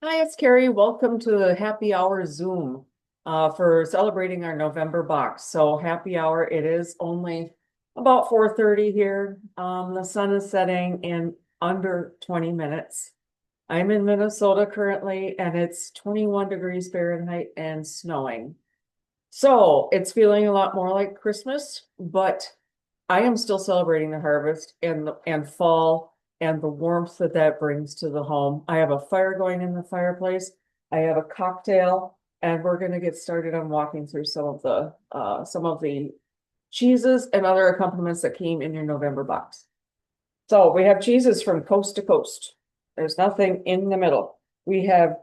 Hi, it's Carrie. Welcome to the happy hour Zoom for celebrating our November box. So happy hour, it is only about 4:30 here. The sun is setting in under 20 minutes. I'm in Minnesota currently and it's 21 degrees Fahrenheit and snowing. So it's feeling a lot more like Christmas, but I am still celebrating the harvest and fall and the warmth that that brings to the home. I have a fire going in the fireplace. I have a cocktail, and we're going to get started on walking through some of the cheeses and other accompaniments that came in your November box. So we have cheeses from coast to coast. There's nothing in the middle. We have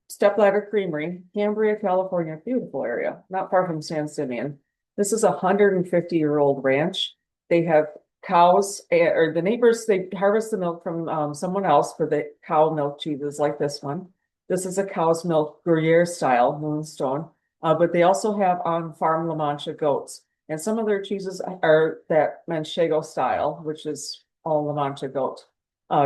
Stepladder Creamery, Cambria, California, beautiful area, not far from San Simeon. This is a 150-year-old ranch. They have cows, or the neighbors, they harvest the milk from someone else for the cow milk cheeses like this one. This is a cow's milk Gruyere-style, Moonstone. But they also have on-farm La Mancha goats. And some of their cheeses are that Manchego style, which is all La Mancha goat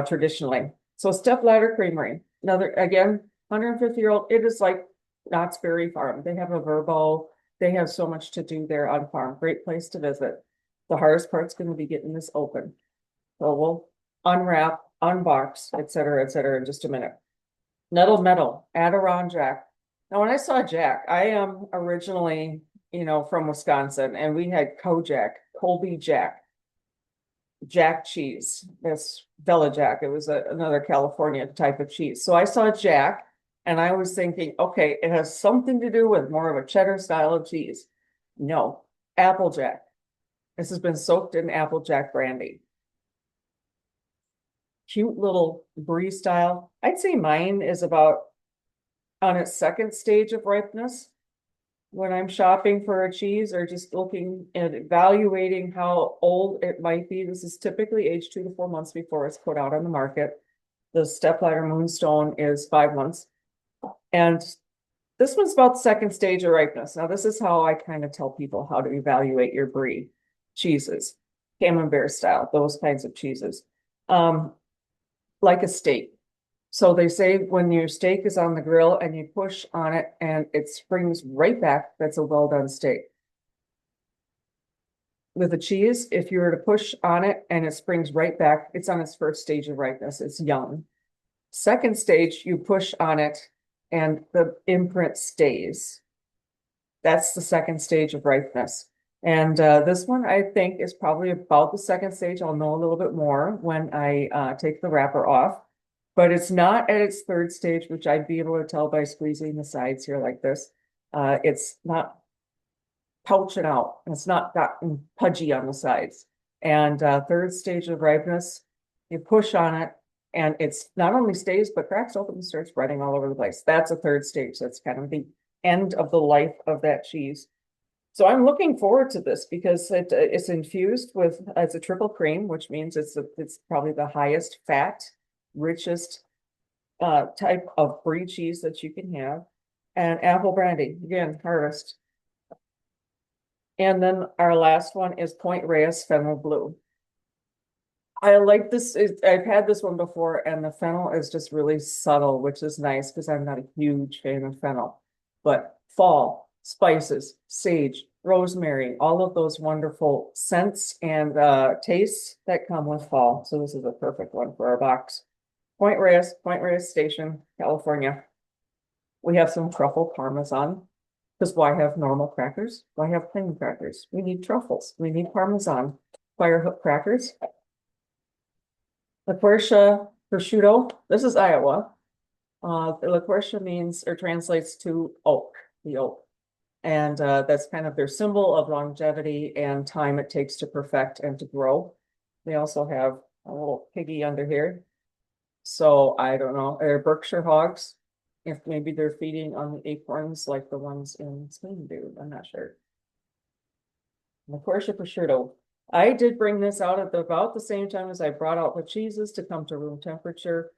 traditionally. So Stepladder Creamery, another, again, 150-year-old, it is like Knott's Berry Farm. They have a Verbo. They have so much to do there on farm. Great place to visit. The hardest part's going to be getting this open. So we'll unwrap, unbox, et cetera, in just a minute. Nettle Meadow, Adironjack. Now, when I saw Jack, I am originally, from Wisconsin, and we had Kojak, Colby Jack, Jack cheese. That's Bella Jack. It was another California type of cheese. So I saw Jack, and I was thinking, okay, it has something to do with more of a cheddar style of cheese. No, Applejack. This has been soaked in Applejack brandy. Cute little brie style. I'd say mine is about on its second stage of ripeness when I'm shopping for a cheese or just looking and evaluating how old it might be. This is typically aged 2 to 4 months before it's put out on the market. The Stepladder Moonstone is 5 months. And this one's about the second stage of ripeness. Now, this is how I kind of tell people how to evaluate your brie cheeses, camembert style, those kinds of cheeses. Like a steak. So they say when your steak is on the grill and you push on it and it springs right back, that's a well done steak. With a cheese, if you were to push on it and it springs right back, it's on its first stage of ripeness. It's young. Second stage, you push on it and the imprint stays. That's the second stage of ripeness. And this one, I think, is probably about the second stage. I'll know a little bit more when I take the wrapper off. But it's not at its third stage, which I'd be able to tell by squeezing the sides here like this. It's not pouching out. It's not gotten pudgy on the sides. And third stage of ripeness, you push on it, and it's not only stays, but cracks open and starts spreading all over the place. That's a third stage. That's kind of the end of the life of that cheese. So I'm looking forward to this because it's infused with, it's a triple cream, which means it's probably the highest fat, richest type of brie cheese that you can have. And apple brandy, again, harvest. And then our last one is Point Reyes Fennel Blue. I like this. I've had this one before, and the fennel is just really subtle, which is nice because I'm not a huge fan of fennel. But fall, spices, sage, rosemary, all of those wonderful scents and tastes that come with fall. So this is a perfect one for our box. Point Reyes Station, California. We have some truffle parmesan. Because why have normal crackers? Why have plain crackers? We need truffles. We need parmesan. Firehook crackers. LaQuercia prosciutto. This is Iowa. LaQuercia means or translates to oak, the oak. And that's kind of their symbol of longevity and time it takes to perfect and to grow. They also have a little piggy under here. So I don't know, they're Berkshire hogs. If maybe they're feeding on the acorns like the ones in Spain do, I'm not sure. LaQuercia prosciutto. I did bring this out at about the same time as I brought out the cheeses to come to room temperature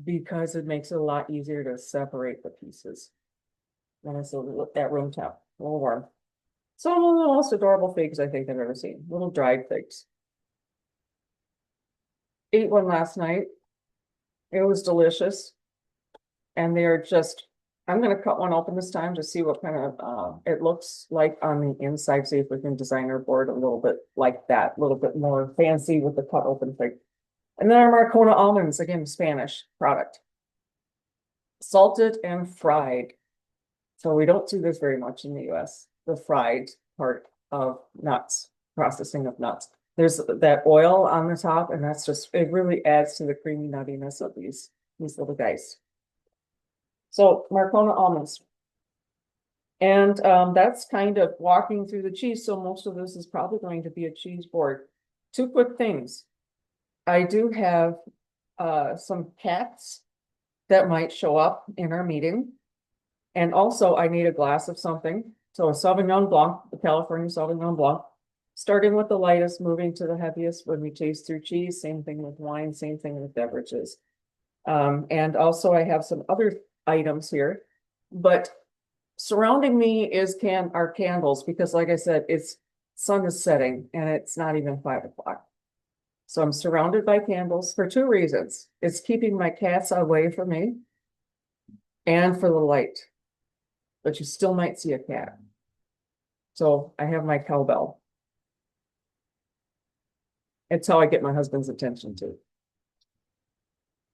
because it makes it a lot easier to separate the pieces. And it's at room temp, a little warm. Some of the most adorable figs I think I've ever seen, little dried figs. Ate one last night. It was delicious. and they're just, I'm gonna cut one open this time to see what kind of, it looks like on the inside, see if we can design our board a little bit like that, a little bit more fancy with the cut open thing. And then our marcona almonds, again, Spanish product. Salted and fried. So we don't do this very much in the US, the fried part of nuts, processing of nuts. There's that oil on the top, and that's just, it really adds to the creamy nuttiness of these little guys. So marcona almonds. And that's kind of walking through the cheese. So most of this is probably going to be a cheese board. Two quick things. I do have some cats that might show up in our meeting. And also I need a glass of something. So a Sauvignon Blanc, the California Sauvignon Blanc, starting with the lightest, moving to the heaviest when we taste through cheese. Same thing with wine, same thing with beverages. And also I have some other items here, but surrounding me is our candles, because like I said, sun is setting and it's not even 5 o'clock. So I'm surrounded by candles for two reasons. It's keeping my cats away from me and for the light, but you still might see a cat. So I have my cowbell. It's how I get my husband's attention too.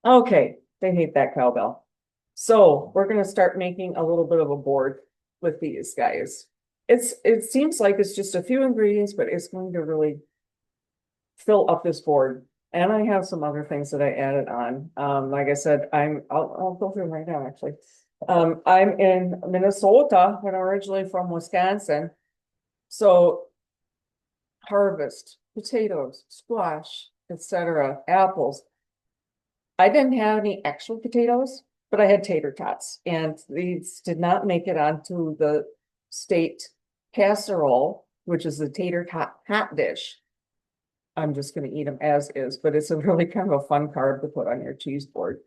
Okay, they hate that cowbell. So we're gonna start making a little bit of a board with these guys. It seems like it's just a few ingredients, but it's going to really fill up this board. And I have some other things that I added on. Like I said, I'll go through them right now, actually. I'm in Minnesota, but I'm originally from Wisconsin. So harvest, potatoes, squash, etc., apples. I didn't have any actual potatoes, but I had tater tots, and these did not make it onto the state casserole, which is the tater tot hot dish. I'm just going to eat them as is, but it's a really kind of a fun carb to put on your cheese board.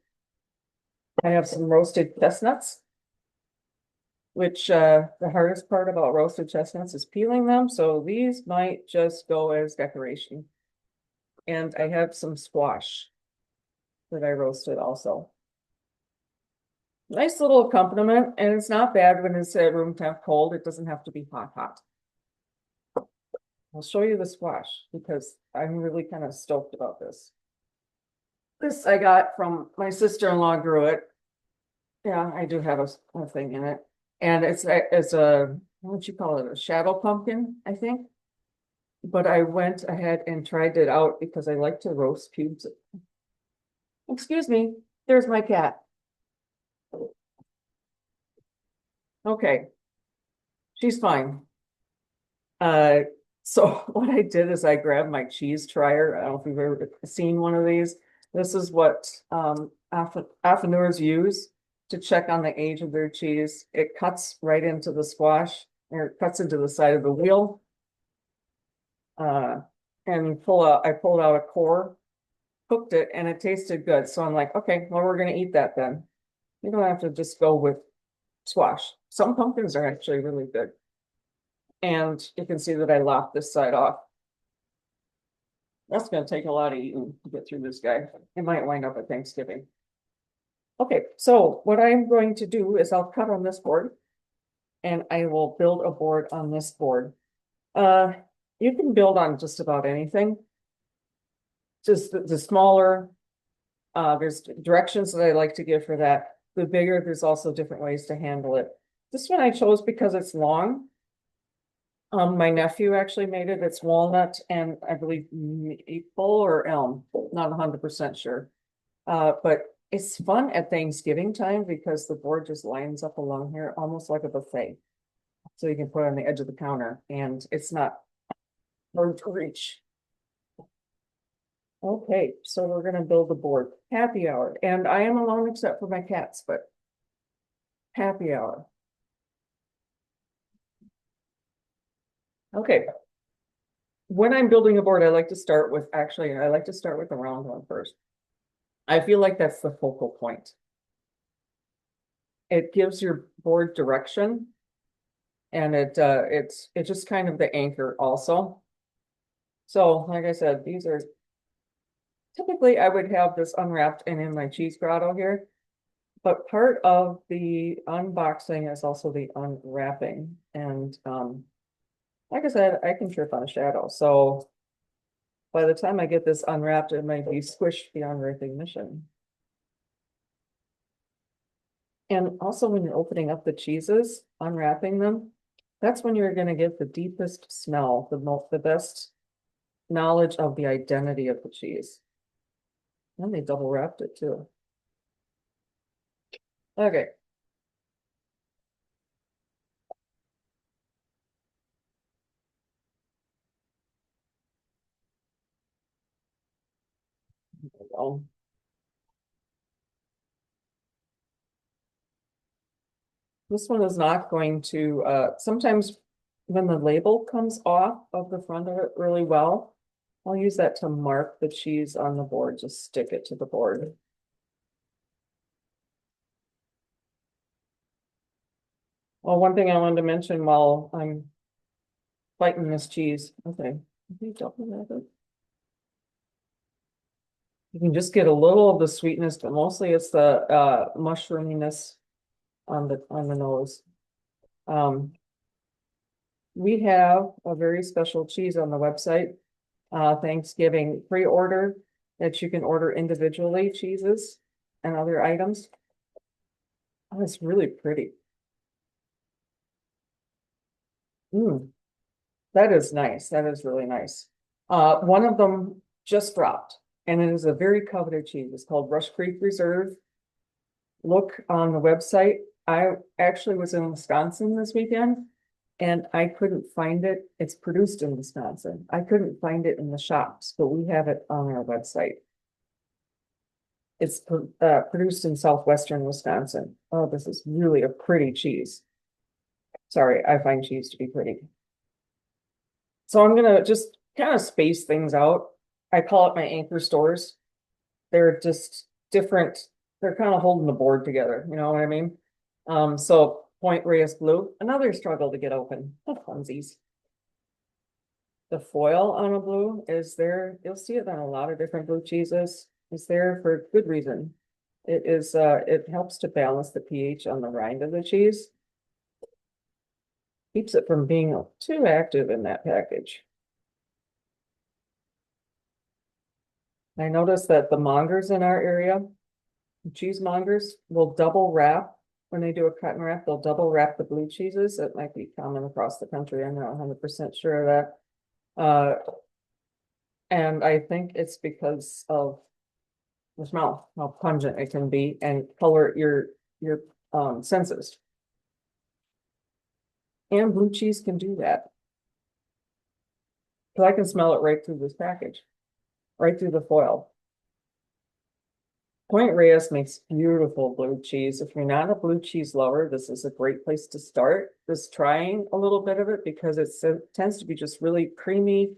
I have some roasted chestnuts, which the hardest part about roasted chestnuts is peeling them. So these might just go as decoration. And I have some squash that I roasted also. Nice little accompaniment, and it's not bad when it's at room temp cold. It doesn't have to be hot. I'll show you the squash because I'm really kind of stoked about this. This I got from my sister-in-law grew it. Yeah, I do have a thing in it. And it's a, what would you call it? A shadow pumpkin, I think. But I went ahead and tried it out because I like to roast cubes. Excuse me, there's my cat. Okay, she's fine. So what I did is I grabbed my cheese trier. I don't know if you've ever seen one of these. This is what affineurs use to check on the age of their cheese. It cuts right into the squash, or it cuts into the side of the wheel. And I pulled out a core, cooked it, and it tasted good. So I'm like, okay, well, we're gonna eat that then. You don't have to just go with squash. Some pumpkins are actually really good. And you can see that I lopped this side off. That's gonna take a lot of eating to get through this guy. It might wind up at Thanksgiving. Okay, so what I'm going to do is I'll cut on this board and I will build a board on this board. You can build on just about anything. Just the smaller, there's directions that I like to give for that. The bigger, there's also different ways to handle it. This one I chose because it's long. My nephew actually made it. It's walnut and I believe maple or elm. Not 100% sure. But it's fun at Thanksgiving time because the board just lines up along here, almost like a buffet. So you can put it on the edge of the counter and it's not hard to reach. Okay, so we're gonna build the board. Happy hour. And I am alone except for my cats, but happy hour. Okay. When I'm building a board, I like to start with the round one first. I feel like that's the focal point. It gives your board direction, and it's just kind of the anchor also. So like I said, these are typically I would have this unwrapped and in my cheese grotto here, But part of the unboxing is also the unwrapping. And like I said, I can trip on a shadow. So by the time I get this unwrapped, it might be squished beyond recognition. And also when you're opening up the cheeses, unwrapping them, that's when you're going to get the deepest smell, the best knowledge of the identity of the cheese. And they double wrapped it too. Okay. Well, this one is not going to, sometimes when the label comes off of the front of it really well, I'll use that to mark the cheese on the board, just stick it to the board. Well, one thing I wanted to mention while I'm biting this cheese, okay, you can just get a little of the sweetness, but mostly it's the mushroominess on the nose. We have a very special cheese on the website, Thanksgiving pre-order, that you can order individually, cheeses and other items. Oh, it's really pretty. That is nice. That is really nice. One of them just dropped, and it is a very coveted cheese. It's called Rush Creek Reserve. Look on the website. I actually was in Wisconsin this weekend, and I couldn't find it. It's produced in Wisconsin. I couldn't find it in the shops, but we have it on our website. It's produced in southwestern Wisconsin. Oh, this is really a pretty cheese. Sorry, I find cheese to be pretty. So I'm gonna just kind of space things out. I call it my anchor stores. They're just different. They're kind of holding the board together. You know what I mean? So Point Reyes Blue, another struggle to get open. The funsies. The foil on a blue is there. You'll see it on a lot of different blue cheeses. It's there for good reason. It helps to balance the pH on the rind of the cheese. Keeps it from being too active in that package. I noticed that the mongers in our area, cheesemongers, will double wrap when they do a cut and wrap. They'll double wrap the blue cheeses. It might be common across the country. I'm not 100% sure of that. And I think it's because of the smell, how pungent it can be, and color your senses. And blue cheese can do that. Because I can smell it right through this package, right through the foil. Point Reyes makes beautiful blue cheese. If you're not a blue cheese lover, this is a great place to start. Just trying a little bit of it because it tends to be just really creamy,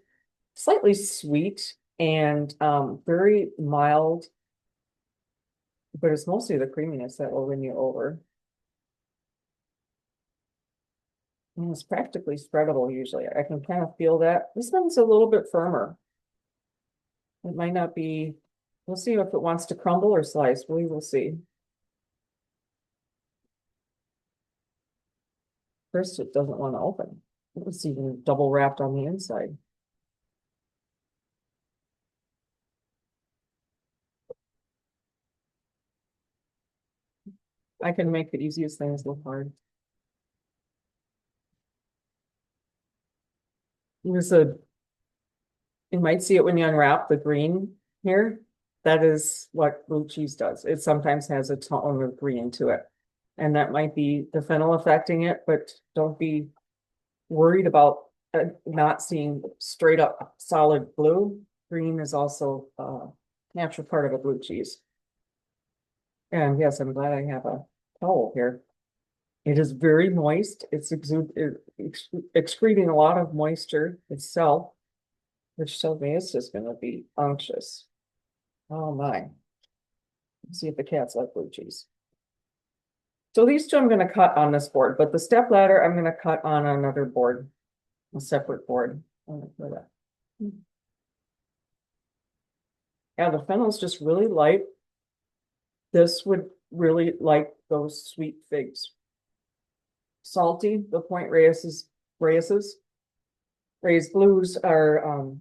slightly sweet, and very mild. But it's mostly the creaminess that will win you over. And it's practically spreadable usually. I can kind of feel that. This one's a little bit firmer. It might not be, we'll see if it wants to crumble or slice. We will see. First, it doesn't want to open. It's even double wrapped on the inside. I can make the easiest things look hard. You might see it when you unwrap the green here. That is what blue cheese does. It sometimes has a tone of green to it. And that might be the fennel affecting it, but don't be worried about not seeing straight up solid blue. Green is also a natural part of a blue cheese. And yes, I'm glad I have a towel here. It is very moist. It's excreting a lot of moisture itself, which tells me it's just going to be unctuous. Oh my. Let's see if the cats like blue cheese. So these two I'm going to cut on this board, but the stepladder I'm going to cut on another board, a separate board. Yeah, the fennel's just really light. This would really like those sweet figs. Salty, the Point Reyes blues are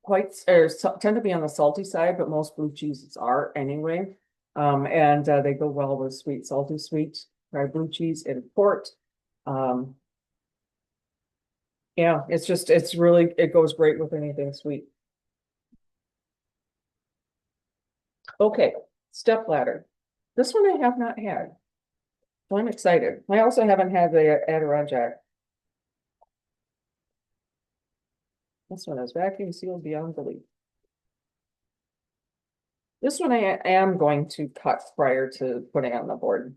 quite tend to be on the salty side, but most blue cheeses are anyway. And they go well with sweet, salty, sweet, fried blue cheese and port. Yeah, it's really, it goes great with anything sweet. Okay, stepladder. This one I have not had. So I'm excited. I also haven't had the Adironjack. This one is vacuum sealed beyond belief. This one I am going to cut prior to putting on the board.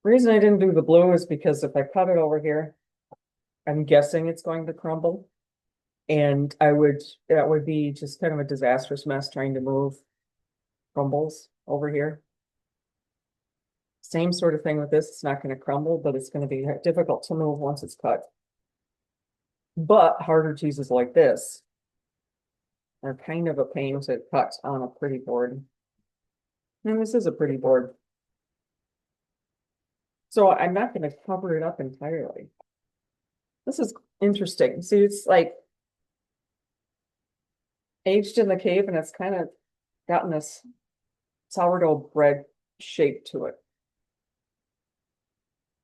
The reason I didn't do the blue is because if I cut it over here, I'm guessing it's going to crumble. And that would be just kind of a disastrous mess trying to move crumbles over here. Same sort of thing with this. It's not going to crumble, but it's going to be difficult to move once it's cut. But harder cheeses like this are kind of a pain to cut on a pretty board. And this is a pretty board. So I'm not going to cover it up entirely. This is interesting. See, it's like aged in the cave and it's kind of gotten this sourdough bread shape to it.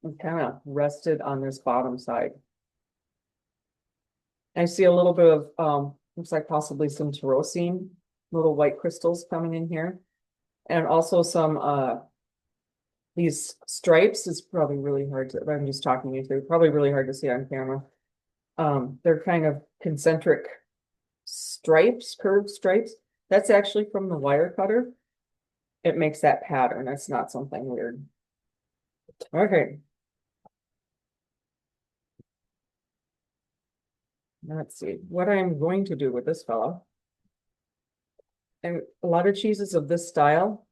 And kind of rested on this bottom side. I see a little bit of, looks like possibly some tyrosine, little white crystals coming in here. And also some, these stripes is probably really hard to, I'm just talking you through, probably really hard to see on camera. They're kind of concentric stripes, curved stripes. That's actually from the wire cutter. It makes that pattern. It's not something weird. Okay. Let's see what I'm going to do with this fellow. And a lot of cheeses of this style,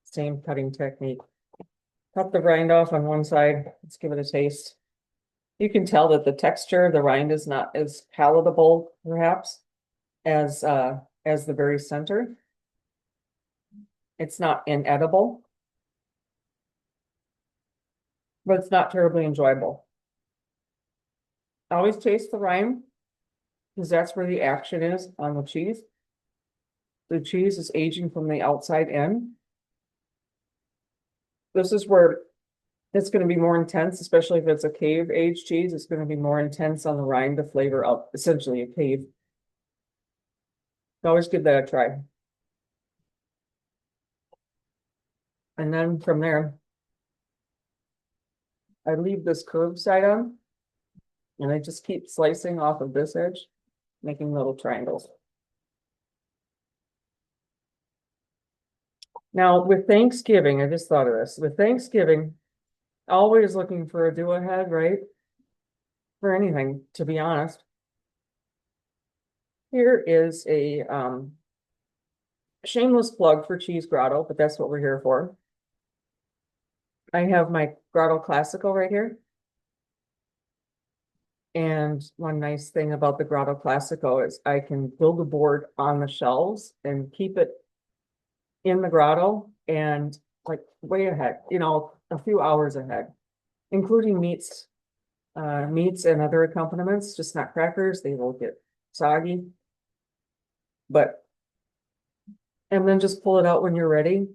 same cutting technique. Cut the rind off on one side. Let's give it a taste. You can tell that the texture, the rind is not as palatable, perhaps, as the very center. It's not inedible, but it's not terribly enjoyable. Always taste the rind, because that's where the action is on the cheese. The cheese is aging from the outside in. This is where it's going to be more intense, especially if it's a cave aged cheese. It's going to be more intense on the rind to flavor up essentially a cave. Always give that a try. And then from there, I leave this curved side on, and I just keep slicing off of this edge, making little triangles. Now, with Thanksgiving, I just thought of this. With Thanksgiving, always looking for a do-ahead, right? For anything, to be honest. Here is a shameless plug for Cheese Grotto, but that's what we're here for. I have my Grotto Classico right here. And one nice thing about the Grotto Classico is I can build a board on the shelves and keep it in the grotto and like way ahead, you know, a few hours ahead, including meats and other accompaniments, just not crackers. They will get soggy. But, and then just pull it out when you're ready.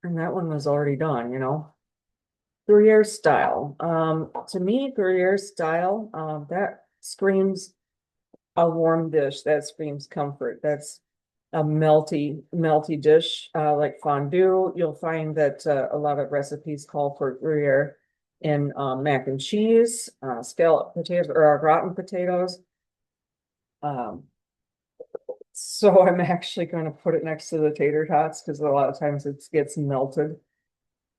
And that one was already done, you know. Gruyere-style. To me, Gruyere-style, that screams a warm dish. That screams comfort. That's a melty dish, like fondue. You'll find that a lot of recipes call for Gruyere in mac and cheese, scallop potatoes or gratin potatoes. So I'm actually going to put it next to the tater tots because a lot of times it gets melted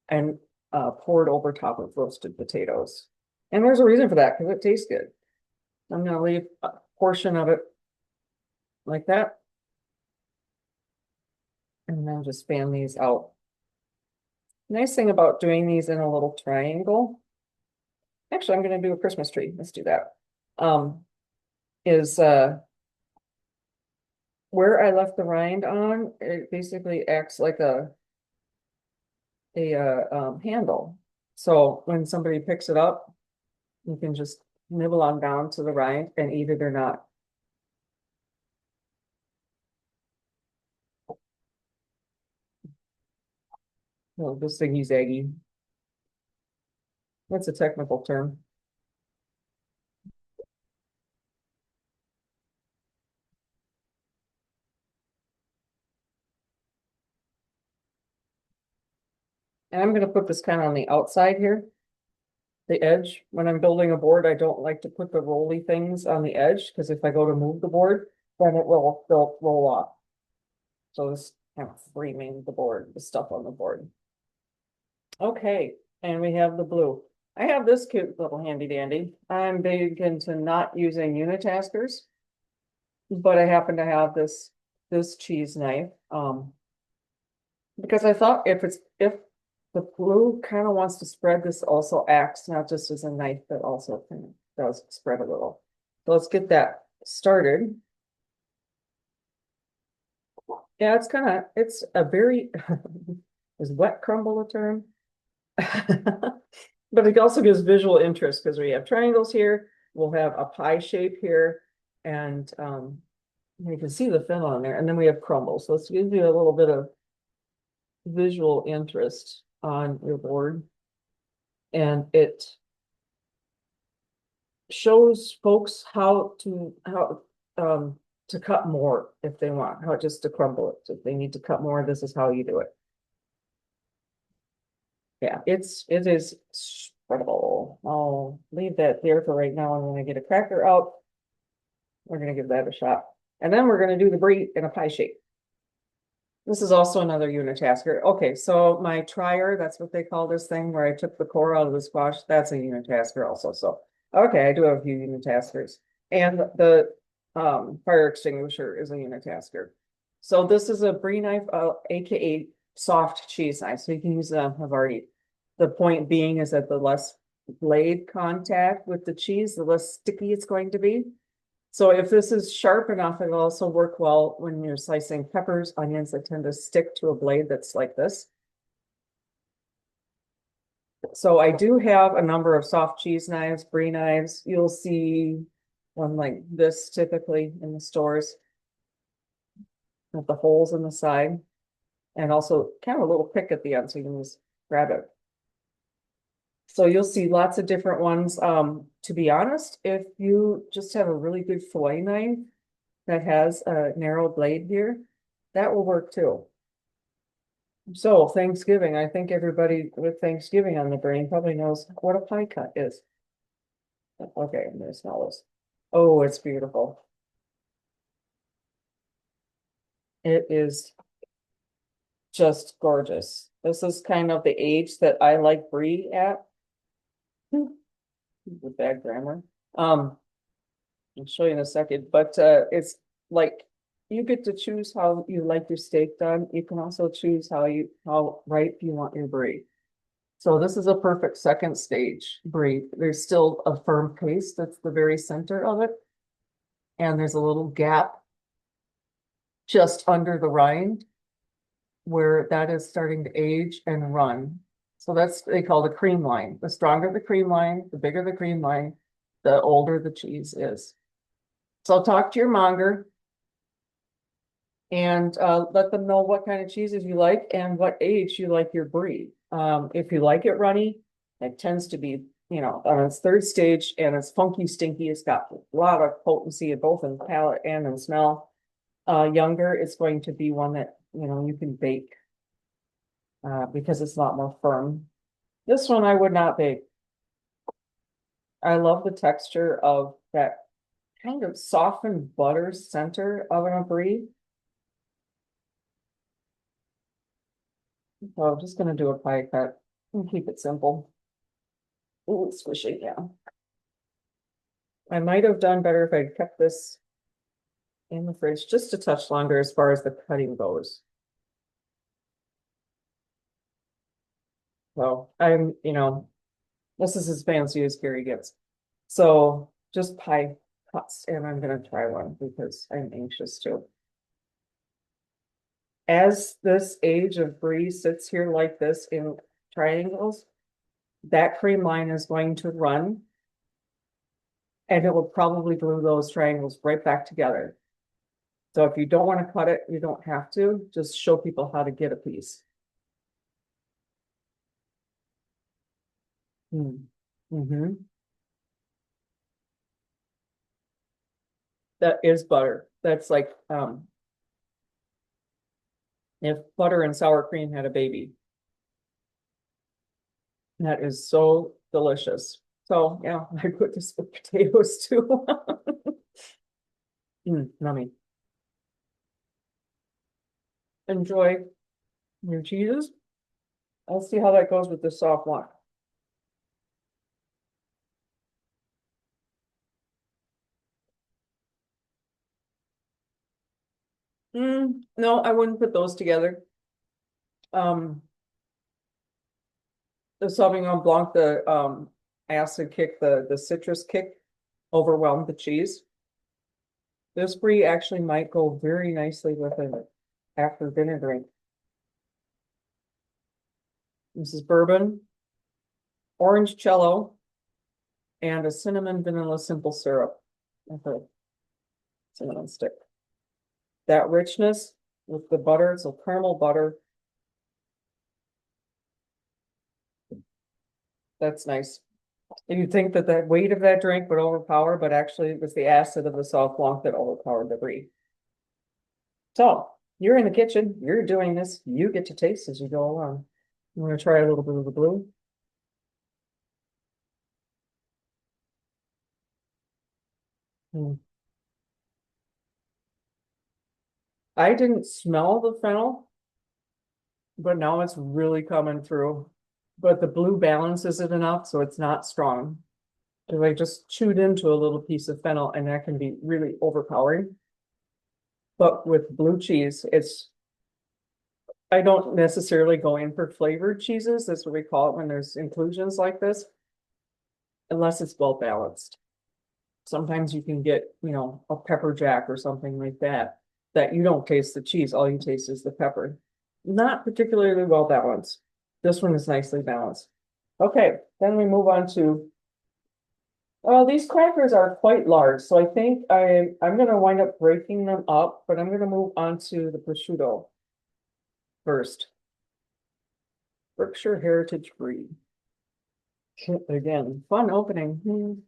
and poured over top of roasted potatoes. And there's a reason for that because it tastes good. I'm going to leave a portion of it like that. And then just fan these out. Nice thing about doing these in a little triangle. Actually, I'm going to do a Christmas tree. Let's do that. Is where I left the rind on, it basically acts like a handle. So when somebody picks it up, you can just nibble on down to the rind and eat it or not. Oh, this thingy's eggy. That's a technical term. And I'm gonna put this kind of on the outside here, the edge. When I'm building a board, I don't like to put the rolly things on the edge, because if I go to move the board, then they'll roll off. So this kind of framing the board, the stuff on the board. Okay, and we have the blue. I have this cute little handy dandy. I'm big into not using unitaskers, but I happen to have this cheese knife. Because I thought if the blue kind of wants to spread, this also acts not just as a knife, but also kind of does spread a little. So let's get that started. Yeah, it's a very, is wet crumble a term? But it also gives visual interest because we have triangles here, we'll have a pie shape here, and you can see the fennel on there, and then we have crumbles. So let's give you a little bit of visual interest on your board. And it shows folks how to cut more if they want, how just to crumble it. So if they need to cut more, this is how you do it. Yeah, it is spreadable. I'll leave that there for right now. I'm gonna get a cracker out. We're gonna give that a shot. And then we're gonna do the brie in a pie shape. This is also another unitasker. Okay, so my trier, that's what they call this thing where I took the core out of the squash. That's a unitasker also. So, okay, I do have a few unitaskers. And the fire extinguisher is a unitasker. So this is a brie knife, aka soft cheese knife. So you can use them. I've already. The point being is that the less blade contact with the cheese, the less sticky it's going to be. So if this is sharp enough, it'll also work well when you're slicing peppers, onions that tend to stick to a blade that's like this. So I do have a number of soft cheese knives, brie knives. You'll see one like this typically in the stores with the holes in the side, and also kind of a little pick at the end so you can just grab it. So you'll see lots of different ones. To be honest, if you just have a really good fillet knife that has a narrow blade here, that will work too. So Thanksgiving, I think everybody with Thanksgiving on the brain probably knows what a pie cut is. Okay, I'm gonna smell this. Oh, it's beautiful. It is just gorgeous. This is kind of the age that I like brie at. With bad grammar. I'll show you in a second, but it's like you get to choose how you like your steak done. You can also choose how ripe you want your brie. So this is a perfect second stage brie. There's still a firm paste that's the very center of it. And there's a little gap just under the rind where that is starting to age and run. So that's they call the cream line. The stronger the cream line, the bigger the cream line, the older the cheese is. So talk to your monger and let them know what kind of cheeses you like and what age you like your brie. If you like it runny, it tends to be, on its third stage, and it's funky, stinky. It's got a lot of potency both in palate and in smell. Younger, it's going to be one that, you can bake because it's a lot more firm. This one I would not bake. I love the texture of that kind of softened butter center of an brie. So I'm just gonna do a pie cut and keep it simple. Ooh, it's squishy, yeah. I might have done better if I'd kept this in the fridge just a touch longer as far as the cutting goes. So this is as fancy as Gary gets. So just pie cuts, and I'm gonna try one because I'm anxious to. as this age of brie sits here like this in triangles, that cream line is going to run and it will probably glue those triangles right back together. So if you don't want to cut it, you don't have to. Just show people how to get a piece. Mm-hmm. That is butter. That's like if butter and sour cream had a baby. That is so delicious. So yeah, I put this with potatoes too. Yummy. Enjoy your cheeses. I'll see how that goes with the soft one. No, I wouldn't put those together. Um, the Sauvignon Blanc, the acid kick, the citrus kick overwhelmed the cheese. This brie actually might go very nicely with it after dinner drink. This is bourbon, orange cello, and a cinnamon vanilla simple syrup. Okay. Cinnamon stick. That richness with the butter, so caramel butter. That's nice. And you'd think that the weight of that drink would overpower, but actually it was the acid of the Sauv Blanc that overpowered the brie. So you're in the kitchen, you're doing this, you get to taste as you go along. I'm gonna try a little bit of the blue. Hmm. I didn't smell the fennel, but now it's really coming through. But the blue balances it enough so it's not strong. Because I just chewed into a little piece of fennel and that can be really overpowering. But with blue cheese, I don't necessarily go in for flavored cheeses. That's what we call it when there's inclusions like this, unless it's well balanced. Sometimes you can get, a pepper jack or something like that, that you don't taste the cheese. All you taste is the pepper. Not particularly well balanced. This one is nicely balanced. Okay, then we move on to, well, these crackers are quite large, so I think I'm gonna wind up breaking them up, but I'm gonna move on to the prosciutto first. Berkshire Heritage Brie. Again, fun opening.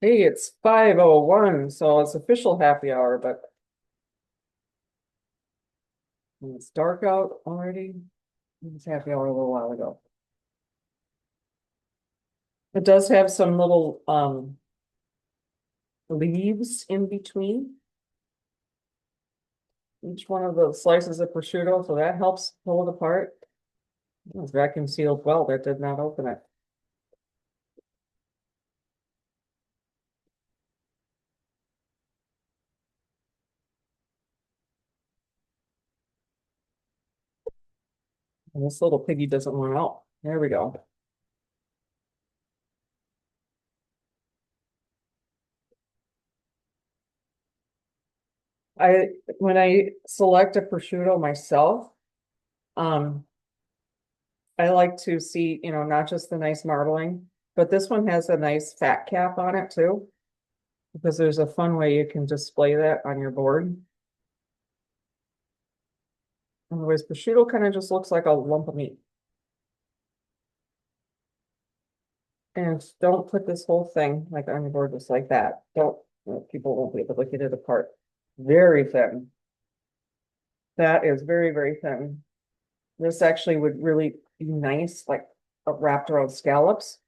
Hey, it's 5:01, so it's official happy hour, but it's dark out already. It's happy hour a little while ago. It does have some little leaves in between each one of the slices of prosciutto, so that helps pull it apart. It's vacuum sealed well, that did not open it. And this little piggy doesn't want out. There we go. When I select a prosciutto myself, um, I like to see, not just the nice marbling, but this one has a nice fat cap on it too, because there's a fun way you can display that on your board. Otherwise, prosciutto kind of just looks like a lump of meat. And don't put this whole thing like on your board just like that. Don't, people won't be able to get it apart. Very thin. That is very, very thin. This actually would really be nice, like wrapped around scallops,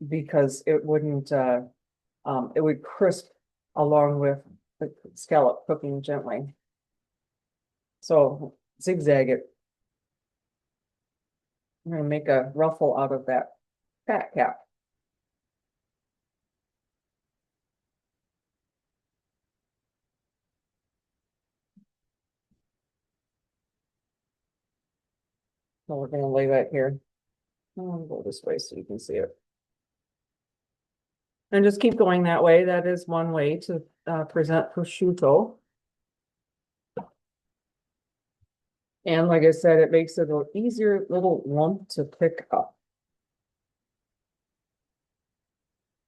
because it would crisp along with the scallop cooking gently. So zigzag it. I'm gonna make a ruffle out of that fat cap. So we're gonna lay that here. I'll go this way so you can see it. And just keep going that way. That is one way to present prosciutto. And like I said, it makes it a easier little lump to pick up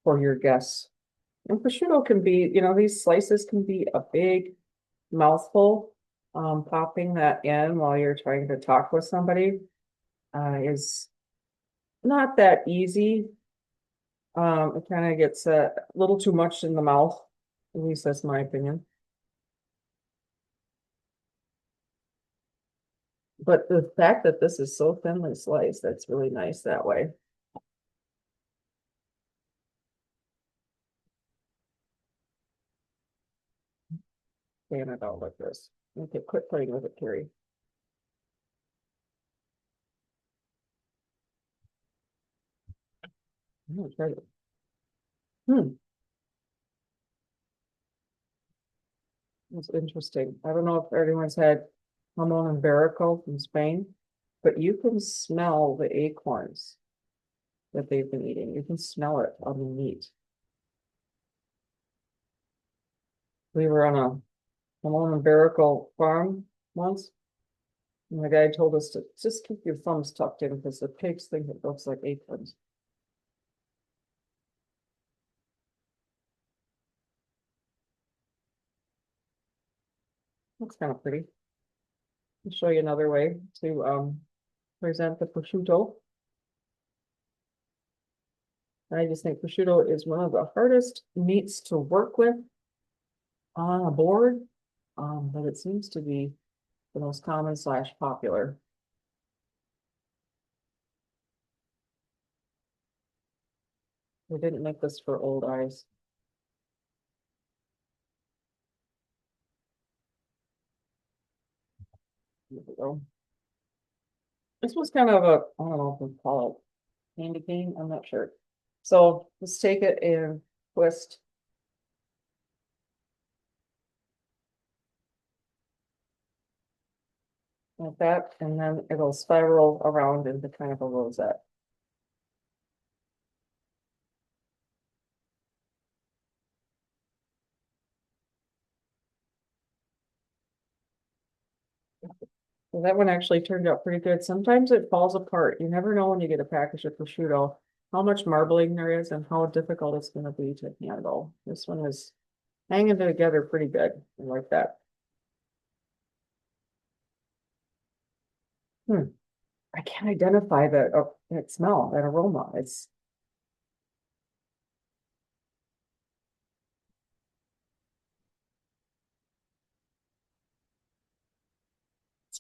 for your guests. And prosciutto can be, these slices can be a big mouthful. Popping that in while you're trying to talk with somebody is not that easy. It kind of gets a little too much in the mouth. At least that's my opinion. But the fact that this is so thinly sliced, that's really nice that way. Fan it out like this. Okay, quit playing with it, Carrie. I'm gonna try it. That's interesting. I don't know if everyone's had jamon iberico from Spain, but you can smell the acorns that they've been eating. You can smell it on the meat. We were on a jamon iberico farm once, and the guy told us to just keep your thumbs tucked in because the pigs think it looks like acorns. Looks kind of pretty. I'll show you another way to present the prosciutto. I just think prosciutto is one of the hardest meats to work with on a board, but it seems to be the most common / popular. We didn't make this for old eyes. There we go. This was kind of a, I don't know if we call it candy cane, I'm not sure. So let's take it and twist. Like that, and then it'll spiral around into kind of a rosette. Well, that one actually turned out pretty good. Sometimes it falls apart. You never know when you get a package of prosciutto, how much marbling there is and how difficult it's going to be to handle. This one is hanging together pretty good. I like that. I can't identify that smell, that aroma. It's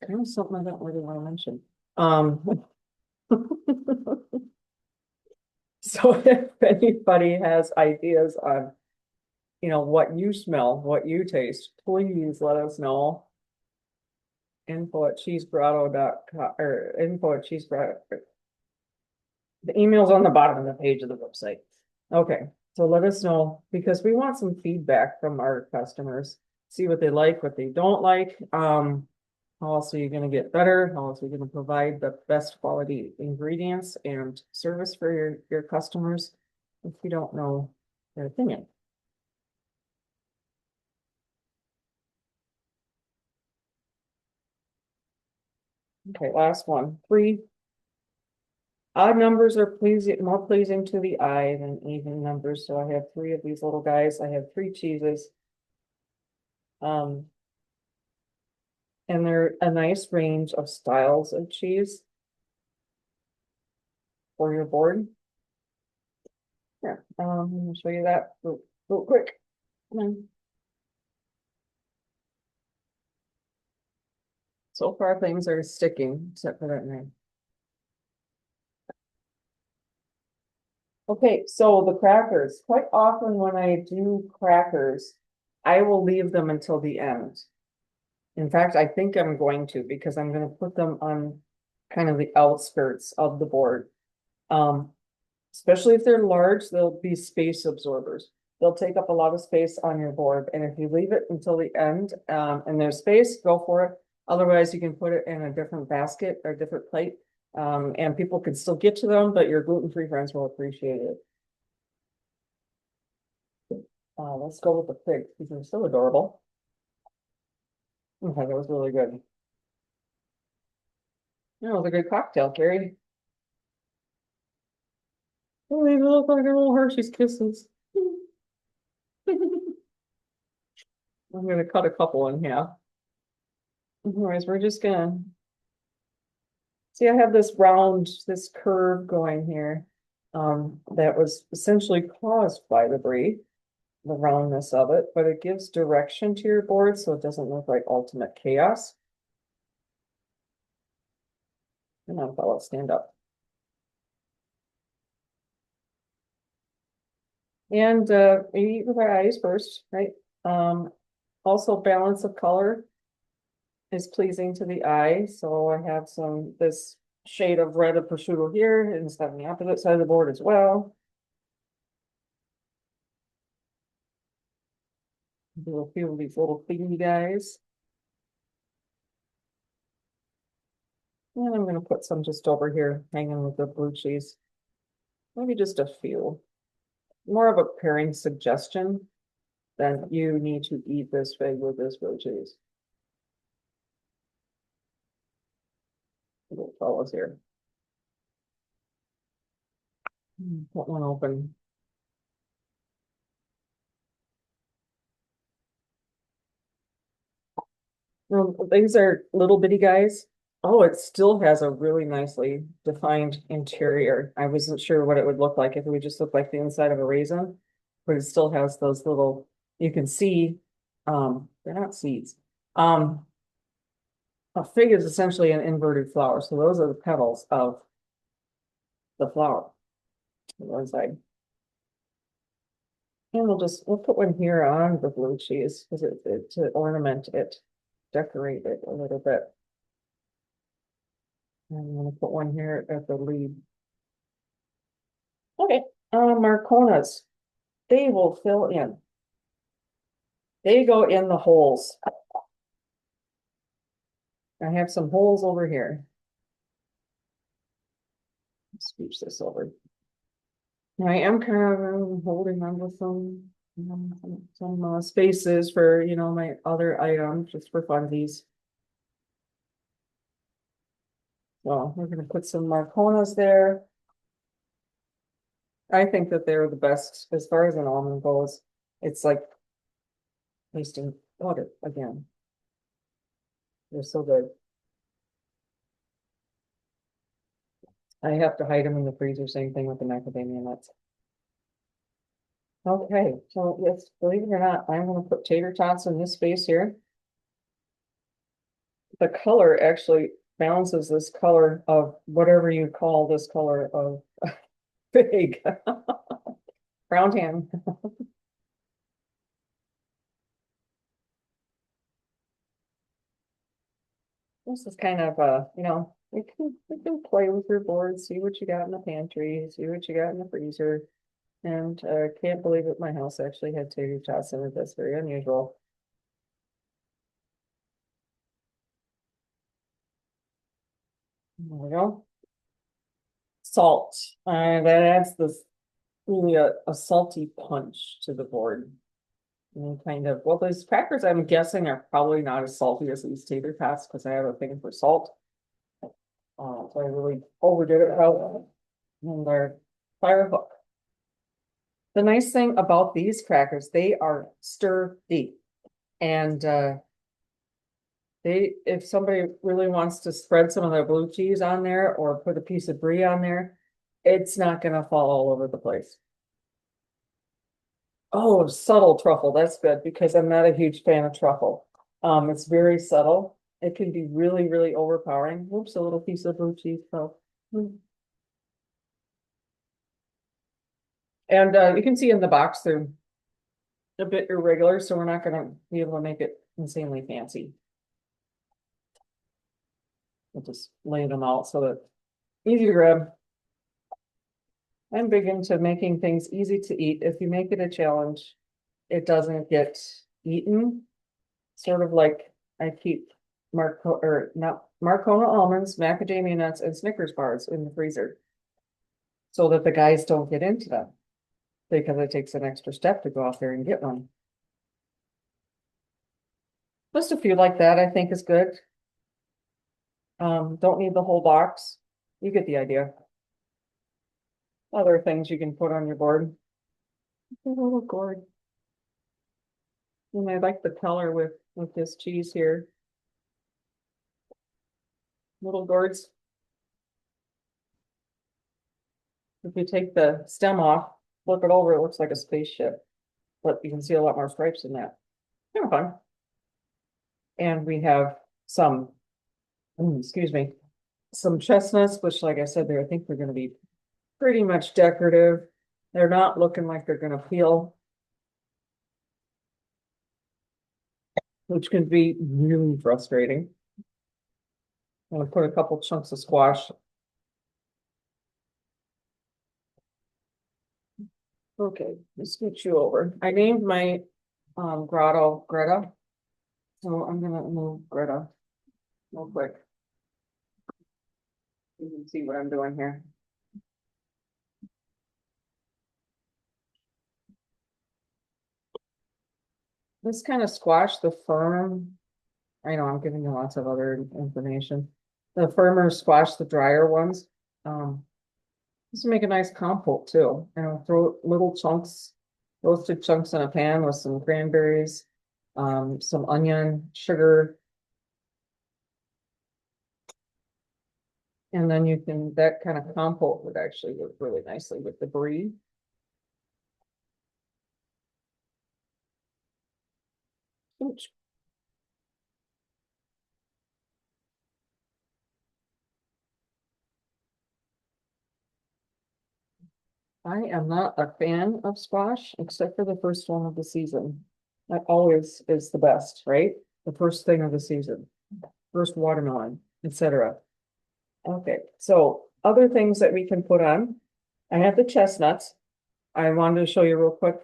kind of something I don't really want to mention. So if anybody has ideas on, what you smell, what you taste, please let us know. info@cheesegrotto.com or info@cheesegrotto. The email's on the bottom of the page of the website. Okay, so let us know because we want some feedback from our customers. See what they like, what they don't like. How else are you going to get better? How else are you going to provide the best quality ingredients and service for your customers if you don't know their opinion? Okay, last one. 3 odd numbers are more pleasing to the eye than even numbers. So I have 3 of these little guys. I have 3 cheeses. And they're a nice range of styles of cheese for your board. Yeah, I'm gonna show you that real quick. So far things are sticking, except for that name. Okay, so the crackers, quite often when I do crackers, I will leave them until the end. In fact, I think I'm going to because I'm going to put them on kind of the outskirts of the board. Especially if they're large, they'll be space absorbers. They'll take up a lot of space on your board. And if you leave it until the end and there's space, go for it. Otherwise, you can put it in a different basket or different plate. And people can still get to them, but your gluten-free friends will appreciate it. Let's go with the pigs because they're so adorable. Okay, that was really good. That was a good cocktail, Carrie. Oh, they look like little Hershey's Kisses. I'm gonna cut a couple in half. Anyways, we're just gonna see. I have this round, this curve going here. That was essentially caused by the brie, the roundness of it, but it gives direction to your board so it doesn't look like ultimate chaos. Come on, fella, stand up. And we eat with our eyes first, right? Also balance of color is pleasing to the eye. So I have this shade of red of prosciutto here and it's on the opposite side of the board as well. Do a few of these little thingy guys. And I'm gonna put some just over here hanging with the blue cheese. Maybe just a few. More of a pairing suggestion than you need to eat this fig with this blue cheese. Little fellows here. Put one open. These are little bitty guys. Oh, it still has a really nicely defined interior. I wasn't sure what it would look like if it would just look like the inside of a raisin, but it still has those little, you can see, they're not seeds. A fig is essentially an inverted flower. So those are the petals of the flower on one side. And we'll put one here on the blue cheese because to ornament it, decorate it a little bit. And I'm gonna put one here at the lead. Okay, marconas, they will fill in. They go in the holes. I have some holes over here. Scooch this over. I am kind of holding on with some spaces for, my other items just for funsies. So we're gonna put some marconas there. I think that they're the best as far as an almond goes. It's like tasting water again. They're so good. I have to hide them in the freezer. Same thing with the macadamia nuts. Okay, so yes, believe it or not, I'm gonna put tater tots in this space here. The color actually balances this color of whatever you call this color of fig. Brown ham. This is kind of we can play with your board, see what you got in the pantry, see what you got in the freezer. And can't believe that my house actually had tater tots in it. That's very unusual. There we go. Salt. That adds this really a salty punch to the board. And well, those crackers I'm guessing are probably not as salty as these tater tots because I have a thing for salt. So I really overdid it out. And they're fire hook. The nice thing about these crackers, they are sturdy. And if somebody really wants to spread some of their blue cheese on there or put a piece of brie on there, it's not gonna fall all over the place. Oh, subtle truffle, that's good because I'm not a huge fan of truffle. It's very subtle. It can be really, really overpowering. Oops, a little piece of blue cheese fell. And you can see in the box they're a bit irregular, so we're not gonna be able to make it insanely fancy. We'll just lay them out so that easy to grab. I'm big into making things easy to eat. If you make it a challenge, it doesn't get eaten. Sort of like I keep Marcona almonds, macadamia nuts, and Snickers bars in the freezer so that the guys don't get into them because it takes an extra step to go out there and get one. Just a few like that, I think is good. Don't need the whole box. You get the idea. Other things you can put on your board. A little gourd. And I like the color with this cheese here. Little gourds. If you take the stem off, flip it over, it looks like a spaceship. But you can see a lot more stripes in that. Kind of fun. And we have some, excuse me, some chestnuts, which like I said, I think they're gonna be pretty much decorative. They're not looking like they're gonna peel, which can be really frustrating. I'm gonna put a couple chunks of squash. Okay, let's switch you over. I named my grotto Greta. So I'm gonna move Greta real quick. You can see what I'm doing here. This kind of squash, the firm, I know I'm giving you lots of other information. The firmer squash, the drier ones. This will make a nice compote too. And I'll throw little chunks, roasted chunks in a pan with some cranberries, some onion, sugar. And then you can, that kind of compote would actually work really nicely with the brie. Oops. I am not a fan of squash, except for the first one of the season. That always is the best, right? The first thing of the season, first watermelon, etc. Okay, so other things that we can put on. I have the chestnuts. I wanted to show you real quick,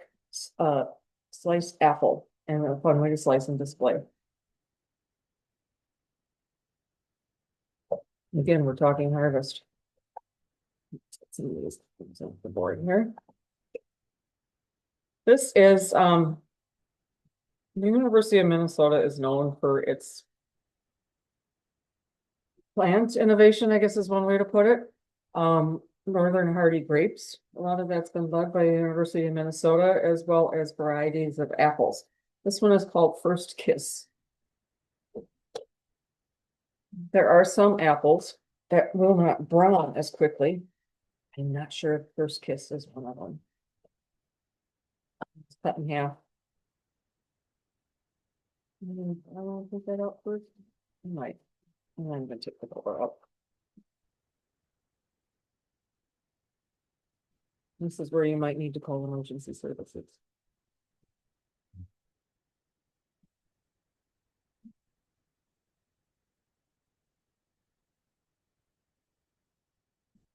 sliced apple and a fun way to slice and display. Again, we're talking harvest. Some of these things off the board here. This is the University of Minnesota is known for its plant innovation, I guess is one way to put it. Northern hardy grapes. A lot of that's been led by the University of Minnesota, as well as varieties of apples. This one is called First Kiss. There are some apples that will not brown as quickly. I'm not sure if First Kiss is one of them. It's cut in half. I will put that out first. I might. And I'm gonna take the cover up. This is where you might need to call emergency services.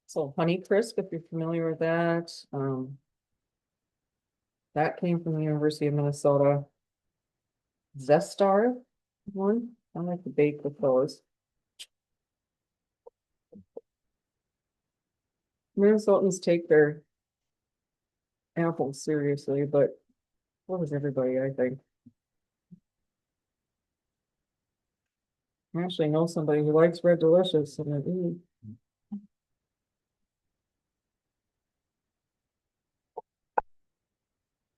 So Honey Crisp, if you're familiar with that, that came from the University of Minnesota. Zestar one, I like to bake with those. Minnesotans take their apples seriously, but what was everybody, I think. I actually know somebody who likes Red Delicious, and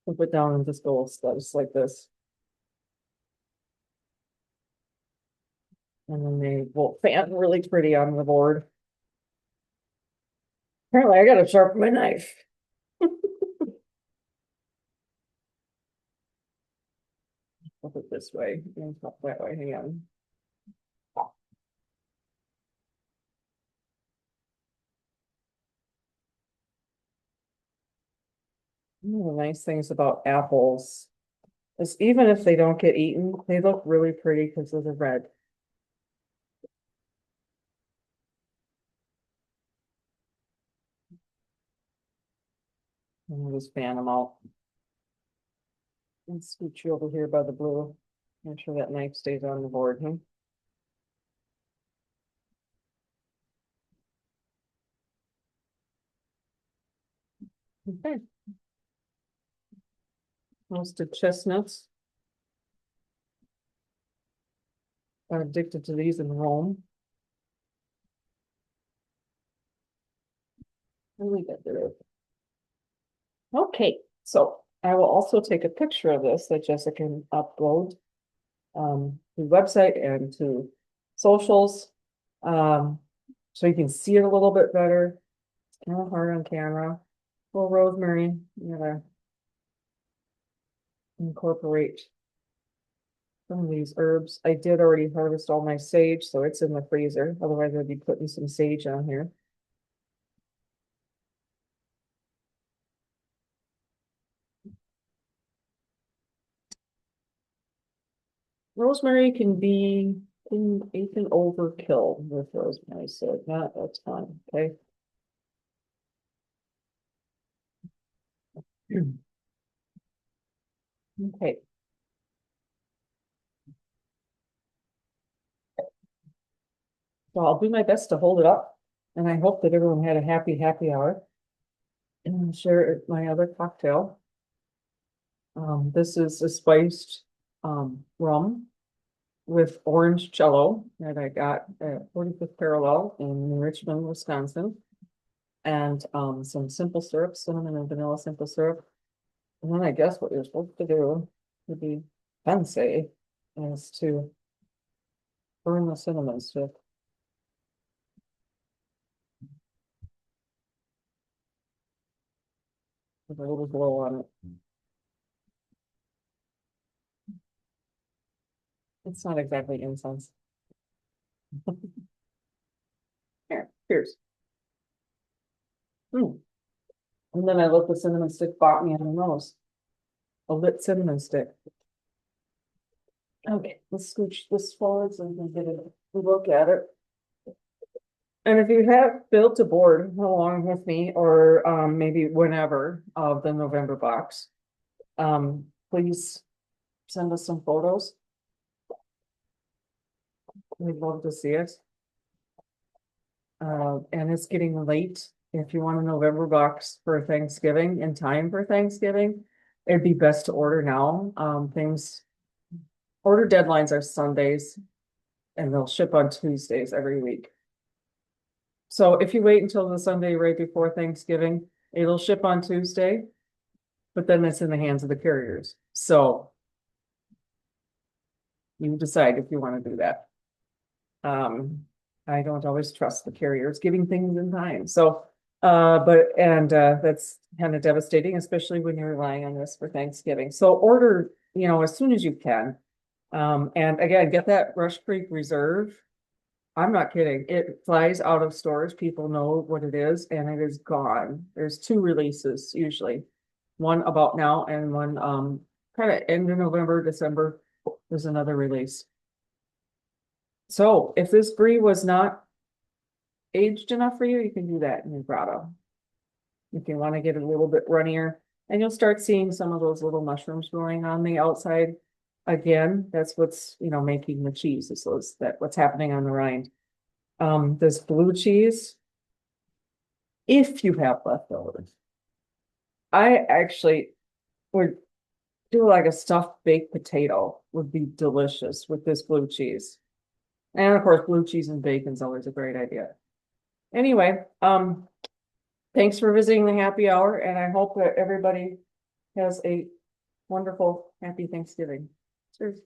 I'll put down in just little slice like this. And then they will fan really pretty on the board. Apparently I gotta sharpen my knife. Flip it this way and flip that way, hang on. One of the nice things about apples is even if they don't get eaten, they look really pretty because of the red. And I'll just fan them out. And scoot you over here by the blue. Make sure that knife stays on the board. Okay. Roasted chestnuts. I'm addicted to these in Rome. Really good there. Okay, so I will also take a picture of this that Jessica can upload to the website and to socials. So you can see it a little bit better. It's kind of hard on camera. Well, rosemary, you gotta incorporate some of these herbs. I did already harvest all my sage, so it's in the freezer. Otherwise, I'd be putting some sage on here. Rosemary can be, you can overkill with rosemary, so not, that's fine, okay? Okay. So I'll do my best to hold it up, and I hope that everyone had a happy hour. And I'll share my other cocktail. This is a spiced rum with orange cello that I got at 45th Parallel in Richmond, Wisconsin. And some simple syrup, cinnamon and vanilla simple syrup. And then I guess what you're supposed to do would be fancy is to burn the cinnamon stick with a little glow on it. It's not exactly incense. Here, here's. And then I looked, the cinnamon stick bought me on the nose. A lit cinnamon stick. Okay, let's scooch this forward so we can get a look at it. And if you have built a board along with me, or maybe whenever of the November box, please send us some photos. We'd love to see it. And it's getting late. If you want a November box for Thanksgiving, in time for Thanksgiving, it'd be best to order now. Order deadlines are Sundays, and they'll ship on Tuesdays every week. So if you wait until the Sunday right before Thanksgiving, it'll ship on Tuesday, but then it's in the hands of the carriers. So you decide if you want to do that. I don't always trust the carriers giving things in time. So, that's kind of devastating, especially when you're relying on this for Thanksgiving. So order, as soon as you can. And again, get that Rush Creek Reserve. I'm not kidding. It flies out of stores. People know what it is, and it is gone. There's two releases usually. One about now and one kind of end of November, December. There's another release. So if this brie was not aged enough for you, you can do that in your grotto. If you want to get it a little bit runnier, and you'll start seeing some of those little mushrooms growing on the outside. Again, that's what's, making the cheese. Is that what's happening on the rind. This blue cheese, if you have leftovers, I actually would do like a stuffed baked potato would be delicious with this blue cheese. And of course, blue cheese and bacon is always a great idea. Anyway, thanks for visiting the happy hour, and I hope that everybody has a wonderful, happy Thanksgiving. Cheers.